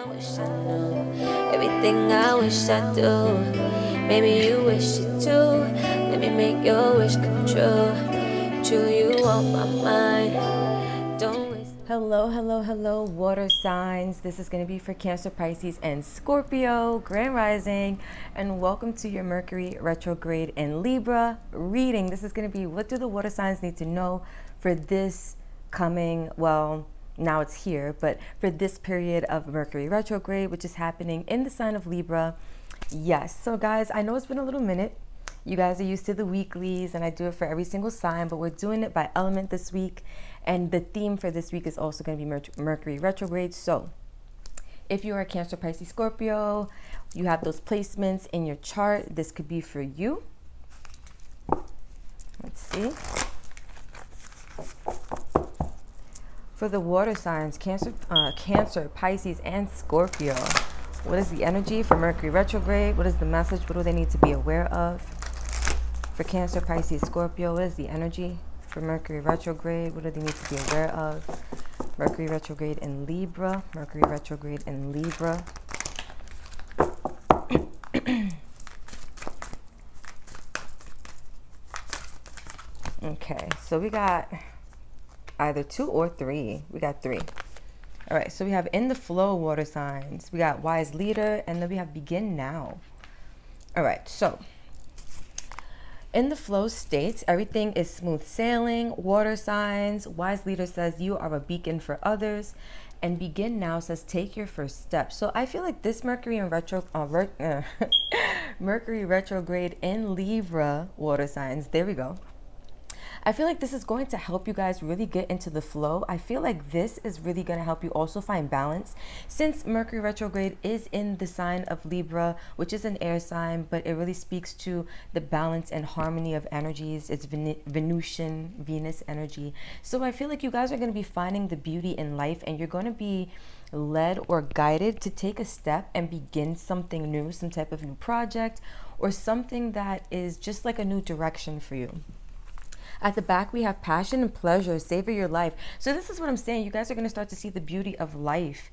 I wish I knew, everything I wish I do. Maybe you wish it too. Let me make your wish come true. True, you on my mind. Don't waste. Hello, water signs. This is going to be for Cancer, Pisces, and Scorpio, Grand Rising, and welcome to your Mercury Retrograde and Libra reading. This is going to be what do the water signs need to know for this coming, well, now it's here, but for this period of Mercury Retrograde, which is happening in the sign of Libra. Yes, so guys, I know it's been a little minute. You guys are used to the weeklies, and I do it for every single sign, but we're doing it by element this week. And the theme for this week is also going to be Mercury Retrograde. So if you are Cancer, Pisces, Scorpio, you have those placements in your chart. This could be for you. Let's see. For the water signs, Cancer, Pisces, and Scorpio, what is the energy for Mercury Retrograde? What is the message? What do they need to be aware of? For Cancer, Pisces, Scorpio, what is the energy for Mercury Retrograde? What do they need to be aware of? Mercury Retrograde in Libra. Mercury Retrograde in Libra. Okay, so we got either 2 or 3. We got 3. All right, so we have in the flow water signs. We got wise leader, and then we have begin now. All right, so in the flow states, everything is smooth sailing, water signs. Wise leader says you are a beacon for others. And begin now says take your first step. So I feel like this Mercury in Mercury retrograde in Libra water signs. There we go. I feel like this is going to help you guys really get into the flow. I feel like this is really going to help you also find balance, since Mercury retrograde is in the sign of Libra, which is an air sign, but it really speaks to the balance and harmony of energies. It's Venusian, Venus energy. So I feel like you guys are going to be finding the beauty in life, and you're going to be led or guided to take a step and begin something new, some type of new project, or something that is just like a new direction for you. At the back, we have passion and pleasure, savor your life. So this is what I'm saying. You guys are going to start to see the beauty of life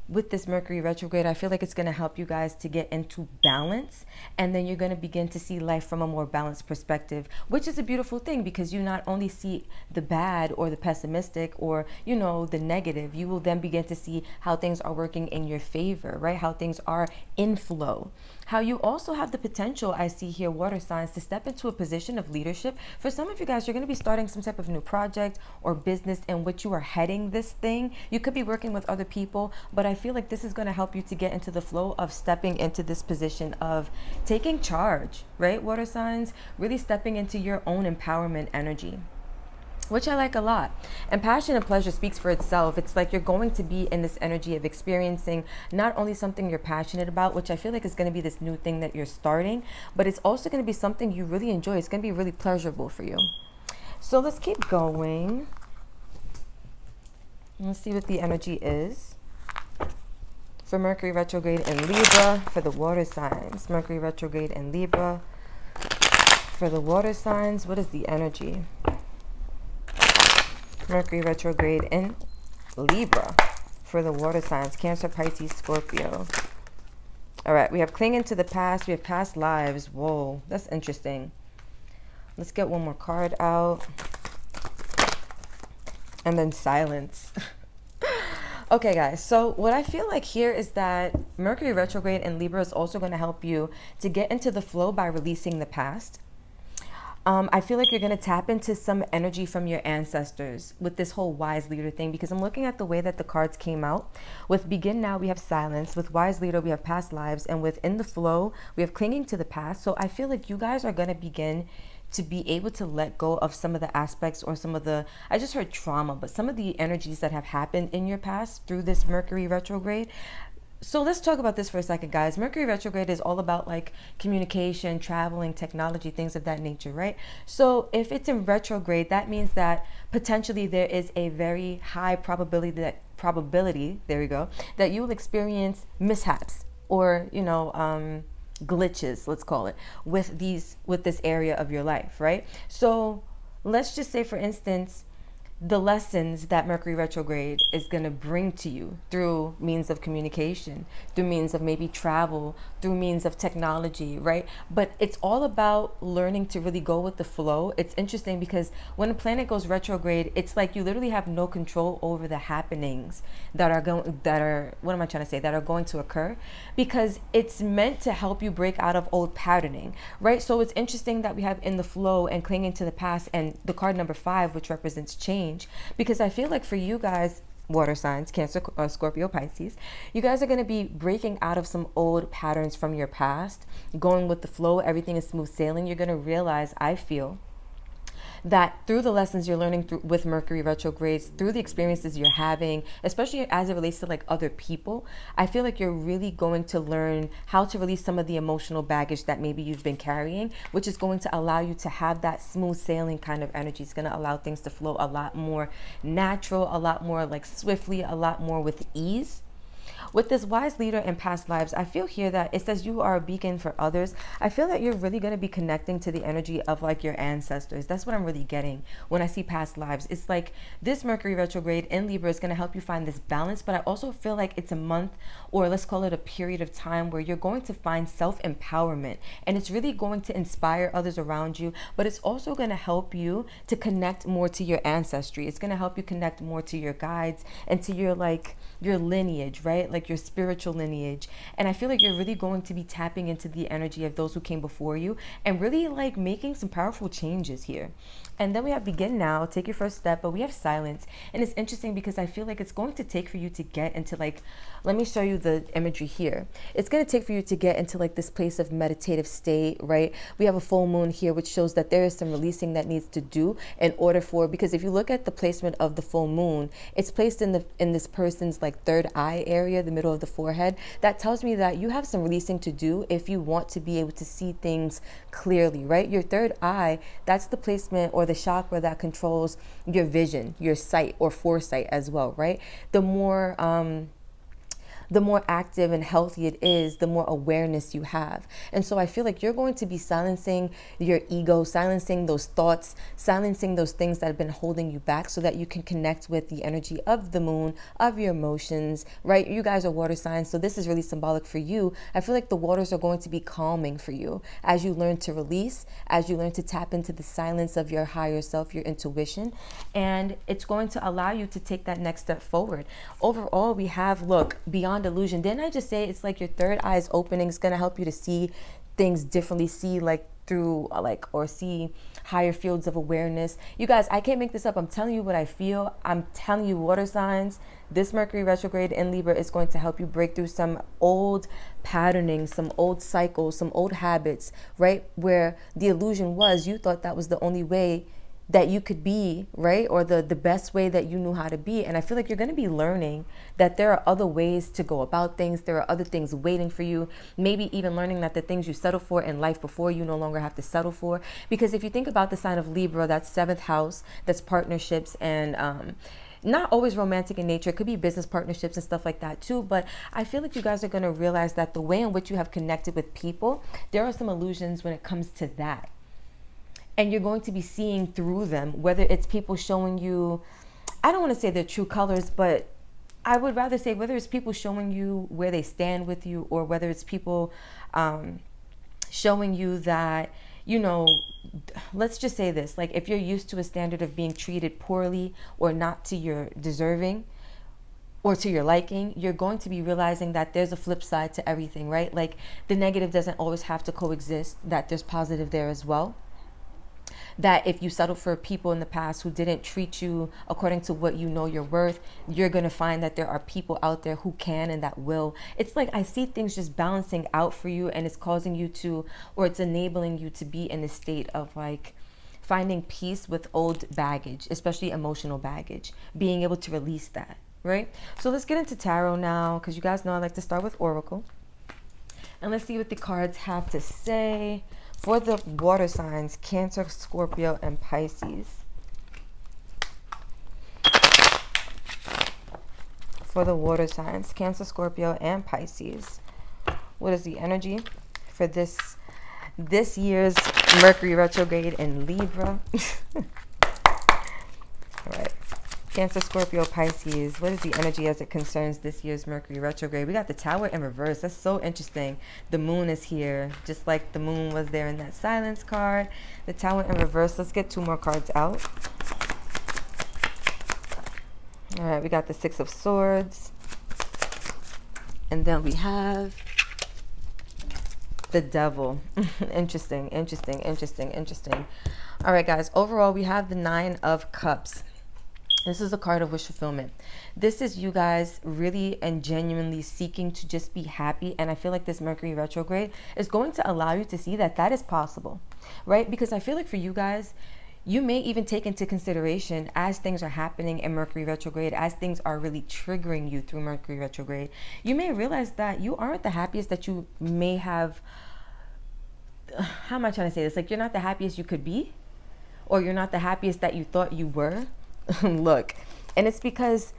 with this Mercury retrograde. I feel like it's going to help you guys to get into balance, and then you're going to begin to see life from a more balanced perspective, which is a beautiful thing, because you not only see the bad or the pessimistic or, you know, the negative, you will then begin to see how things are working in your favor, right? How things are in flow. How you also have the potential, I see here, water signs, to step into a position of leadership. For some of you guys, you're going to be starting some type of new project or business in which you are heading this thing. You could be working with other people, but I feel like this is going to help you to get into the flow of stepping into this position of taking charge, right? Water signs, really stepping into your own empowerment energy, which I like a lot. And passion and pleasure speaks for itself. It's like you're going to be in this energy of experiencing not only something you're passionate about, which I feel like is going to be this new thing that you're starting, but it's also going to be something you really enjoy. It's going to be really pleasurable for you. So let's keep going. Let's see what the energy is for Mercury retrograde in Libra for the water signs. Mercury retrograde in Libra for the water signs. What is the energy? Mercury retrograde in Libra for the water signs, Cancer, Pisces, Scorpio. All right, we have clinging to the past. We have past lives. Whoa, that's interesting. Let's get one more card out. And then silence. Okay, guys, so what I feel like here is that Mercury retrograde in Libra is also going to help you to get into the flow by releasing the past. I feel like you're going to tap into some energy from your ancestors with this whole wise leader thing, because I'm looking at the way that the cards came out. With begin now, we have silence. With wise leader, we have past lives. And with in the flow, we have clinging to the past. So I feel like you guys are going to begin to be able to let go of some of the aspects or some of the, I just heard trauma, but some of the energies that have happened in your past through this Mercury retrograde. So let's talk about this for a second, guys. Mercury retrograde is all about like communication, traveling, technology, things of that nature, right? So if it's in retrograde, that means that potentially there is a very high probability, there we go, that you will experience mishaps or, you know, glitches, let's call it, with this area of your life, right? So let's just say, for instance, the lessons that Mercury retrograde is going to bring to you through means of communication, through means of maybe travel, through means of technology, right? But it's all about learning to really go with the flow. It's interesting because when a planet goes retrograde, it's like you literally have no control over the happenings that are going to occur, because it's meant to help you break out of old patterning, right? So it's interesting that we have in the flow and clinging to the past and the card number 5, which represents change, because I feel like for you guys, water signs, Cancer, Scorpio, Pisces, you guys are going to be breaking out of some old patterns from your past, going with the flow. Everything is smooth sailing. You're going to realize, I feel, that through the lessons you're learning with Mercury retrogrades, through the experiences you're having, especially as it relates to like other people, I feel like you're really going to learn how to release some of the emotional baggage that maybe you've been carrying, which is going to allow you to have that smooth sailing kind of energy. It's going to allow things to flow a lot more natural, a lot more like swiftly, a lot more with ease. With this wise leader in past lives, I feel here that it says you are a beacon for others. I feel that you're really going to be connecting to the energy of like your ancestors. That's what I'm really getting when I see past lives. It's like this Mercury retrograde in Libra is going to help you find this balance, but I also feel like it's a month, or let's call it a period of time, where you're going to find self-empowerment, and it's really going to inspire others around you, but it's also going to help you to connect more to your ancestry. It's going to help you connect more to your guides and to your lineage, right? Like your spiritual lineage. And I feel like you're really going to be tapping into the energy of those who came before you and really like making some powerful changes here. And then we have begin now, take your first step, but we have silence. And it's interesting because I feel like it's going to take for you to get into like, let me show you the imagery here. It's going to take for you to get into like this place of meditative state, right? We have a full moon here, which shows that there is some releasing that needs to do in order for, because if you look at the placement of the full moon, it's placed in this person's like third eye area, the middle of the forehead. That tells me that you have some releasing to do if you want to be able to see things clearly, right? Your third eye, that's the placement or the chakra that controls your vision, your sight or foresight as well, right? The more active and healthy it is, the more awareness you have. And so I feel like you're going to be silencing your ego, silencing those thoughts, silencing those things that have been holding you back so that you can connect with the energy of the moon, of your emotions, right? You guys are water signs, so this is really symbolic for you. I feel like the waters are going to be calming for you as you learn to release, as you learn to tap into the silence of your higher self, your intuition, and it's going to allow you to take that next step forward. Overall, we have, look, beyond illusion. Didn't I just say it's like your third eye is opening? It's going to help you to see things differently, see like through or see higher fields of awareness. You guys, I can't make this up. I'm telling you what I feel. I'm telling you, water signs, this Mercury retrograde in Libra is going to help you break through some old patterning, some old cycles, some old habits, right? Where the illusion was you thought that was the only way that you could be, right? Or the best way that you knew how to be. And I feel like you're going to be learning that there are other ways to go about things. There are other things waiting for you. Maybe even learning that the things you settled for in life before, you no longer have to settle for. Because if you think about the sign of Libra, that's 7th house, that's partnerships and not always romantic in nature. It could be business partnerships and stuff like that too. But I feel like you guys are going to realize that the way in which you have connected with people, there are some illusions when it comes to that. And you're going to be seeing through them, whether it's people showing you, I don't want to say their true colors, but I would rather say whether it's people showing you where they stand with you, or whether it's people showing you that, you know, let's just say this, like if you're used to a standard of being treated poorly or not to your deserving or to your liking, you're going to be realizing that there's a flip side to everything, right? Like the negative doesn't always have to coexist, that there's positive there as well. That if you settled for people in the past who didn't treat you according to what you know you're worth, you're going to find that there are people out there who can and that will. It's like I see things just balancing out for you, and it's causing you to, or it's enabling you to be in a state of like finding peace with old baggage, especially emotional baggage, being able to release that, right? So let's get into tarot now, because you guys know I like to start with Oracle. And let's see what the cards have to say for the water signs, Cancer, Scorpio, and Pisces. For the water signs, Cancer, Scorpio, and Pisces. What is the energy for this year's Mercury retrograde in Libra? All right. Cancer, Scorpio, Pisces. What is the energy as it concerns this year's Mercury retrograde? We got the Tower in reverse. That's so interesting. The moon is here, just like the moon was there in that silence card. The Tower in reverse. Let's get 2 more cards out. All right, we got the Six of Swords. And then we have the Devil. Interesting, interesting, interesting, interesting. All right, guys. Overall, we have the Nine of Cups. This is a card of wish fulfillment. This is you guys really and genuinely seeking to just be happy. And I feel like this Mercury retrograde is going to allow you to see that that is possible, right? Because I feel like for you guys, you may even take into consideration as things are happening in Mercury retrograde, as things are really triggering you through Mercury retrograde, you may realize that you aren't the happiest that you may have. How am I trying to say this? Like, you're not the happiest you could be, or you're not the happiest that you thought you were. Look, and it's because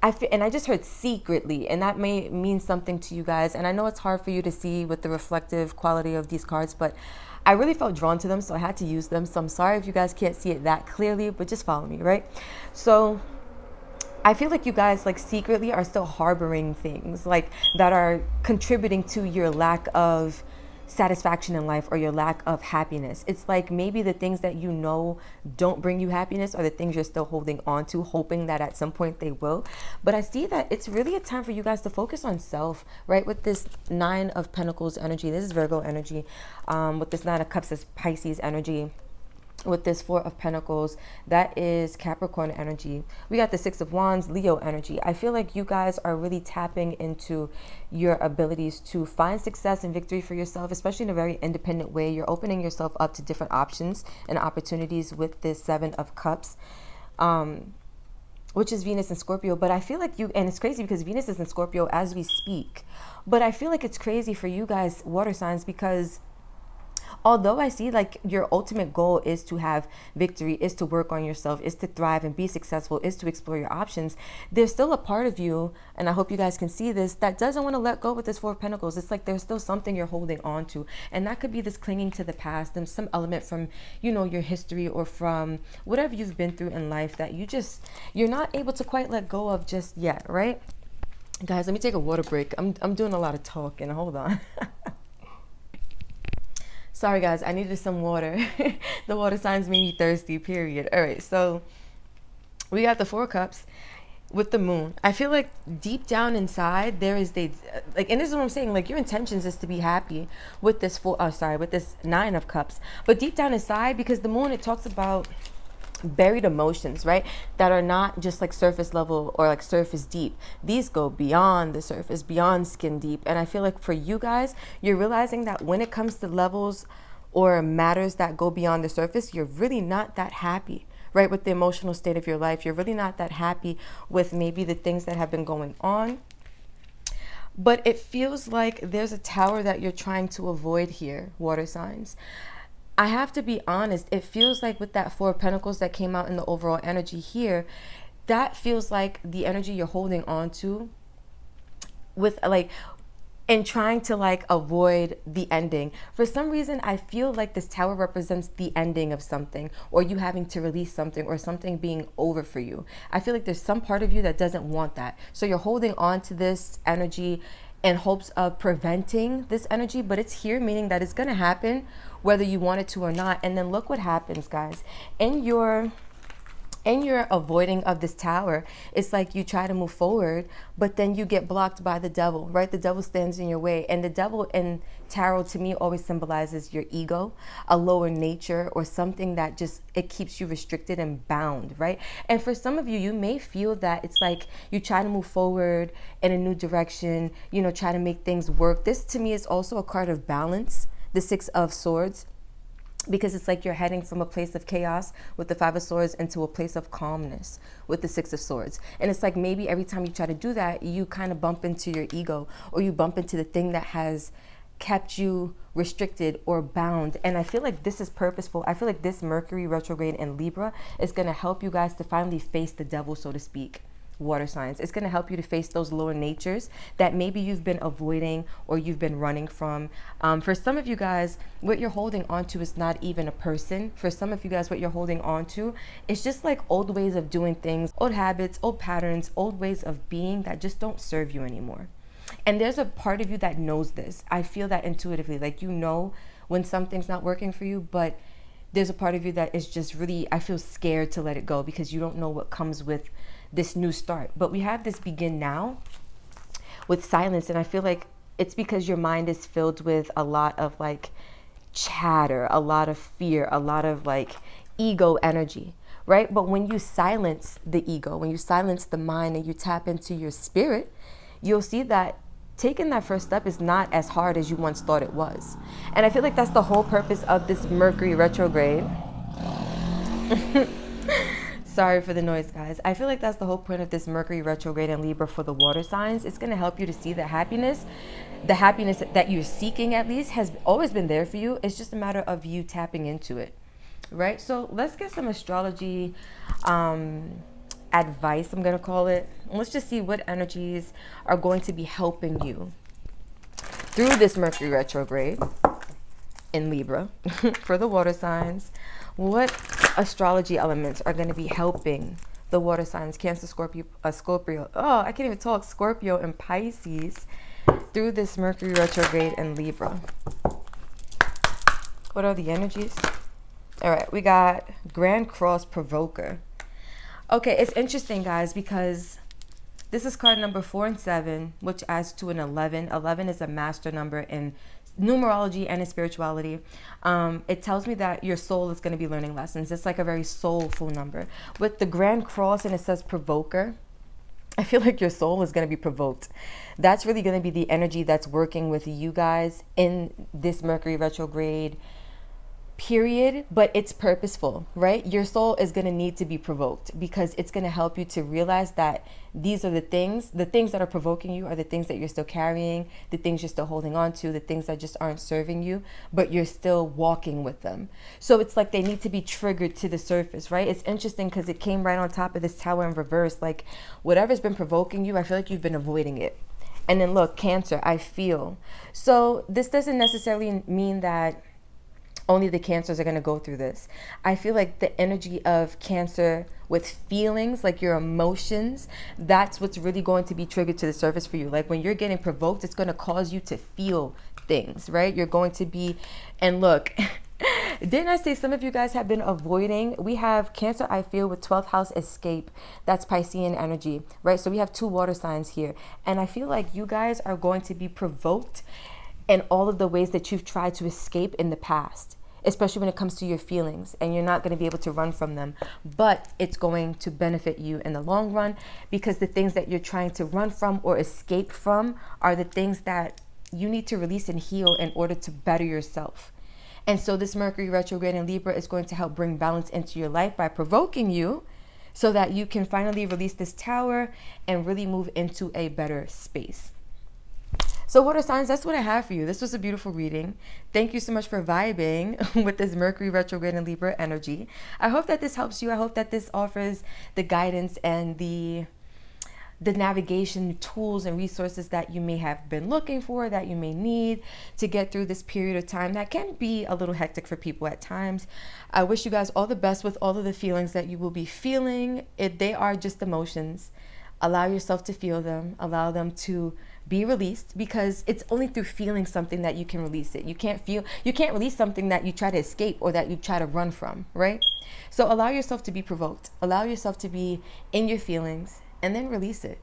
I just heard secretly, and that may mean something to you guys. And I know it's hard for you to see with the reflective quality of these cards, but I really felt drawn to them, so I had to use them. So I'm sorry if you guys can't see it that clearly, but just follow me, right? So I feel like you guys like secretly are still harboring things like that are contributing to your lack of satisfaction in life or your lack of happiness. It's like maybe the things that you know don't bring you happiness are the things you're still holding on to, hoping that at some point they will. But I see that it's really a time for you guys to focus on self, right? With this Nine of Pentacles energy, this is Virgo energy. With this Nine of Cups, this Pisces energy. With this Four of Pentacles, that is Capricorn energy. We got the Six of Wands, Leo energy. I feel like you guys are really tapping into your abilities to find success and victory for yourself, especially in a very independent way. You're opening yourself up to different options and opportunities with this Seven of Cups, which is Venus and Scorpio. But I feel like and it's crazy because Venus is in Scorpio as we speak. But I feel like it's crazy for you guys, water signs, because although I see like your ultimate goal is to have victory, is to work on yourself, is to thrive and be successful, is to explore your options, there's still a part of you, and I hope you guys can see this, that doesn't want to let go with this Four of Pentacles. It's like there's still something you're holding on to, and that could be this clinging to the past and some element from, you know, your history or from whatever you've been through in life that you're not able to quite let go of just yet, right? Guys, let me take a water break. I'm doing a lot of talking. Hold on. Sorry, guys, I needed some water. The water signs made me thirsty, period. All right, so we got the Four of Cups with the moon. I feel like deep down inside, there is like, and this is what I'm saying, like your intentions is to be happy with this with this Nine of Cups. But deep down inside, because the moon, it talks about buried emotions, right, that are not just like surface level or like surface deep. These go beyond the surface, beyond skin deep. And I feel like for you guys, you're realizing that when it comes to levels or matters that go beyond the surface, you're really not that happy, right, with the emotional state of your life. You're really not that happy with maybe the things that have been going on. But it feels like there's a tower that you're trying to avoid here, water signs. I have to be honest, it feels like with that Four of Pentacles that came out in the overall energy here, that feels like the energy you're holding on to with like, and trying to like avoid the ending. For some reason, I feel like this tower represents the ending of something, or you having to release something, or something being over for you. I feel like there's some part of you that doesn't want that. So you're holding on to this energy in hopes of preventing this energy, but it's here, meaning that it's going to happen whether you want it to or not. And then look what happens, guys. In your avoiding of this tower, it's like you try to move forward, but then you get blocked by the devil, right? The devil stands in your way. And the devil in tarot to me always symbolizes your ego, a lower nature, or something that just, it keeps you restricted and bound, right? And for some of you, you may feel that it's like you try to move forward in a new direction, you know, try to make things work. This to me is also a card of balance, the Six of Swords, because it's like you're heading from a place of chaos with the Five of Swords into a place of calmness with the Six of Swords. And it's like maybe every time you try to do that, you kind of bump into your ego, or you bump into the thing that has kept you restricted or bound. And I feel like this is purposeful. I feel like this Mercury retrograde in Libra is going to help you guys to finally face the devil, so to speak. water signs. It's going to help you to face those lower natures that maybe you've been avoiding or you've been running from. For some of you guys, what you're holding on to is not even a person. For some of you guys, what you're holding on to is just like old ways of doing things, old habits, old patterns, old ways of being that just don't serve you anymore. And there's a part of you that knows this. I feel that intuitively, like, you know when something's not working for you, but there's a part of you that is just really, I feel scared to let it go because you don't know what comes with this new start. But we have this begin now with silence, and I feel like it's because your mind is filled with a lot of like chatter, a lot of fear, a lot of like ego energy, right? But when you silence the ego, when you silence the mind and you tap into your spirit, you'll see that taking that first step is not as hard as you once thought it was. And I feel like that's the whole purpose of this Mercury retrograde. Sorry for the noise, guys. I feel like that's the whole point of this Mercury retrograde in Libra for the water signs. It's going to help you to see the happiness that you're seeking, at least, has always been there for you. It's just a matter of you tapping into it, right? So let's get some astrology advice, I'm going to call it. Let's just see what energies are going to be helping you through this Mercury retrograde in Libra for the water signs. What astrology elements are going to be helping the water signs, Cancer, Scorpio, oh, I can't even talk, Scorpio and Pisces through this Mercury retrograde in Libra? What are the energies? All right, we got Grand Cross Provoker. Okay, it's interesting, guys, because this is card number 4 and 7, which adds to an 11. 11 is a master number in numerology and in spirituality. It tells me that your soul is going to be learning lessons. It's like a very soulful number. With the Grand Cross and it says provoker, I feel like your soul is going to be provoked. That's really going to be the energy that's working with you guys in this Mercury retrograde period, but it's purposeful, right? Your soul is going to need to be provoked because it's going to help you to realize that these are the things that are provoking you are the things that you're still carrying, the things you're still holding on to, the things that just aren't serving you, but you're still walking with them. So it's like they need to be triggered to the surface, right? It's interesting because it came right on top of this Tower in reverse. Like, whatever's been provoking you, I feel like you've been avoiding it. And then look, Cancer, I feel. So this doesn't necessarily mean that only the Cancers are going to go through this. I feel like the energy of Cancer with feelings, like your emotions, that's what's really going to be triggered to the surface for you. Like when you're getting provoked, it's going to cause you to feel things, right? You're going to be, and look, didn't I say some of you guys have been avoiding? We have Cancer, I feel, with 12th house escape. That's Piscean energy, right? So we have 2 water signs here. And I feel like you guys are going to be provoked in all of the ways that you've tried to escape in the past, especially when it comes to your feelings, and you're not going to be able to run from them, but it's going to benefit you in the long run because the things that you're trying to run from or escape from are the things that you need to release and heal in order to better yourself. And so this Mercury retrograde in Libra is going to help bring balance into your life by provoking you so that you can finally release this Tower and really move into a better space. So water signs, that's what I have for you. This was a beautiful reading. Thank you so much for vibing with this Mercury retrograde in Libra energy. I hope that this helps you. I hope that this offers the guidance and the navigation tools and resources that you may have been looking for, that you may need to get through this period of time that can be a little hectic for people at times. I wish you guys all the best with all of the feelings that you will be feeling. They are just emotions. Allow yourself to feel them. Allow them to be released, because it's only through feeling something that you can release it. You can't release something that you try to escape or that you try to run from, right? So allow yourself to be provoked. Allow yourself to be in your feelings and then release it.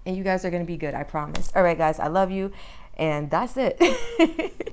And you guys are going to be good, I promise. All right, guys, I love you. And that's it.